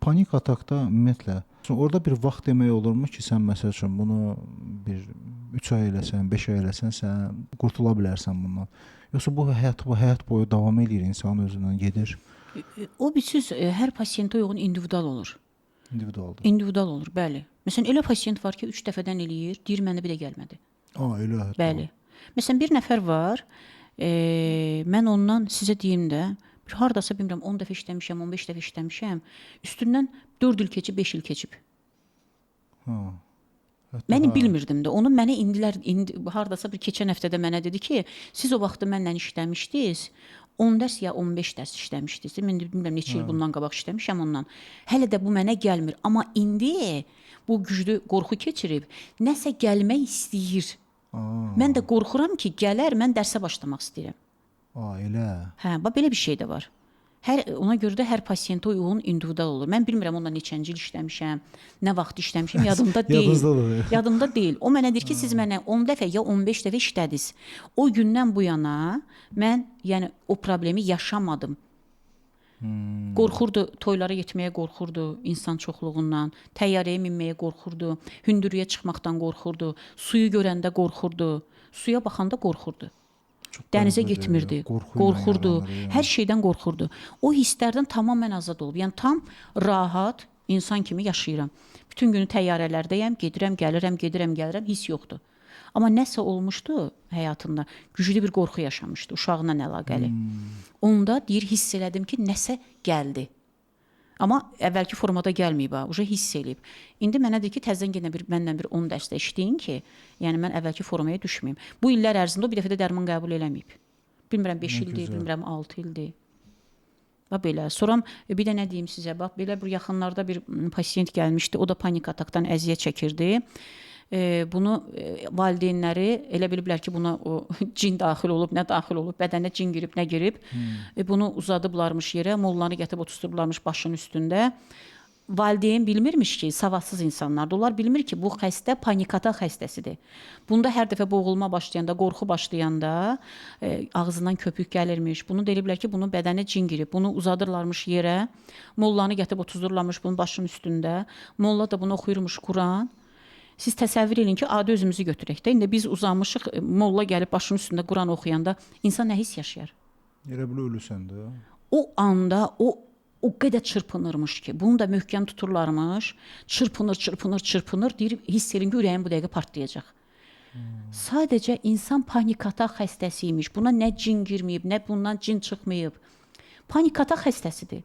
Panik atakda ümumiyyətlə orada bir vaxt demək olurmu ki, sən məsəl üçün bunu bir 3 ay eləsən, 5 ay eləsən, sən qurtula bilərsən bundan. Yoxsa bu həyat boyu davam edir, insan özündən gedir. O bilirsiniz, hər pasiyentə uyğun individual olur. İndividualdır. İndividual olur, bəli. Məsələn, elə pasiyent var ki, 3 dəfədən eləyir, deyir mənə bir də gəlmədi. Elə. Bəli. Məsələn, bir nəfər var, mən ondan sizə deyim də, bir hardasa bilmirəm 10 dəfə işləmişəm, 15 dəfə işləmişəm. Üstündən 4 il keçib, 5 il keçib. Mən bilmirdim də. Onu mənə indi hardasa bir keçən həftədə mənə dedi ki, siz o vaxtda mənlə işləmişdiniz. 10 dərs ya 15 dərs işləmişdiniz. Mən bilmirəm neçə il bundan qabaq işləmişəm ondan. Hələ də bu mənə gəlmir. Amma indi bu güclü qorxu keçirib, nəsə gəlmək istəyir. Mən də qorxuram ki, gələr, mən dərsə başlamaq istəyirəm. Elə. Hə, belə bir şey də var. Ona görə də hər pasiyentə uyğun individual olur. Mən bilmirəm ondan neçənci il işləmişəm, nə vaxt işləmişəm, yadımda deyil. Yadımda deyil. O mənə deyir ki, siz mənə 10 dəfə ya 15 dəfə işlədiniz. O gündən bu yana mən yəni o problemi yaşamadım. Qorxurdu, toylara getməyə qorxurdu insan çoxluğundan, təyyarəyə minməyə qorxurdu, hündürlüyə çıxmaqdan qorxurdu, suyu görəndə qorxurdu, suya baxanda qorxurdu. Dənizə getmirdi, qorxurdu, hər şeydən qorxurdu. O hisslərdən tamamilə azad olub. Yəni tam rahat insan kimi yaşayıram. Bütün günü təyyarələrdəyəm, gedirəm, gəlirəm, hiss yoxdur. Amma nəsə olmuşdu həyatında, güclü bir qorxu yaşamışdı uşağına əlaqəli. Onda deyir, hiss elədim ki, nəsə gəldi. Amma əvvəlki formada gəlməyib, уже hiss eləyib. İndi mənə deyir ki, təzədən yenə mənlə bir 10 dərsdə işləyin ki, yəni mən əvvəlki formaya düşməyim. Bu illər ərzində o bir dəfə də dərman qəbul eləməyib. Bilmirəm 5 ildir, bilmirəm 6 ildir. Belə. Sonra bir də nə deyim sizə, bax belə bir yaxınlarda bir pasiyent gəlmişdi, o da panik atakdan əziyyət çəkirdi. Bunu valideynləri elə biliblər ki, buna o cin daxil olub, nə daxil olub, bədənə cin girib, nə girib. Bunu uzadıblarmış yerə, mollanı gətirib oturtdurublarmış başının üstündə. Valideyn bilmirmiş ki, savadsız insanlardır. Onlar bilmir ki, bu xəstə panik atak xəstəsidir. Bunda hər dəfə boğulma başlayanda, qorxu başlayanda ağzından köpük gəlirmiş. Bunu deyiblər ki, bunun bədənə cin girib. Bunu uzadırlarmış yerə, mollanı gətirib oturtdururlarmış bunun başının üstündə. Molla da bunu oxuyurmuş Quran. Siz təsəvvür edin ki, adi özümüzü götürək də. İndi biz uzanmışıq, molla gəlib başının üstündə Quran oxuyanda insan nə hiss yaşayar? Elə belə ölürsən də. O anda o qədər çırpınırmış ki, bunu da möhkəm tuturlarmış, çırpınır, deyir, hiss edin ki, ürəyim bu dəqiqə partlayacaq. Sadəcə insan panik atak xəstəsiymiş. Buna nə cin girməyib, nə bundan cin çıxmayıb. Panik atak xəstəsidir.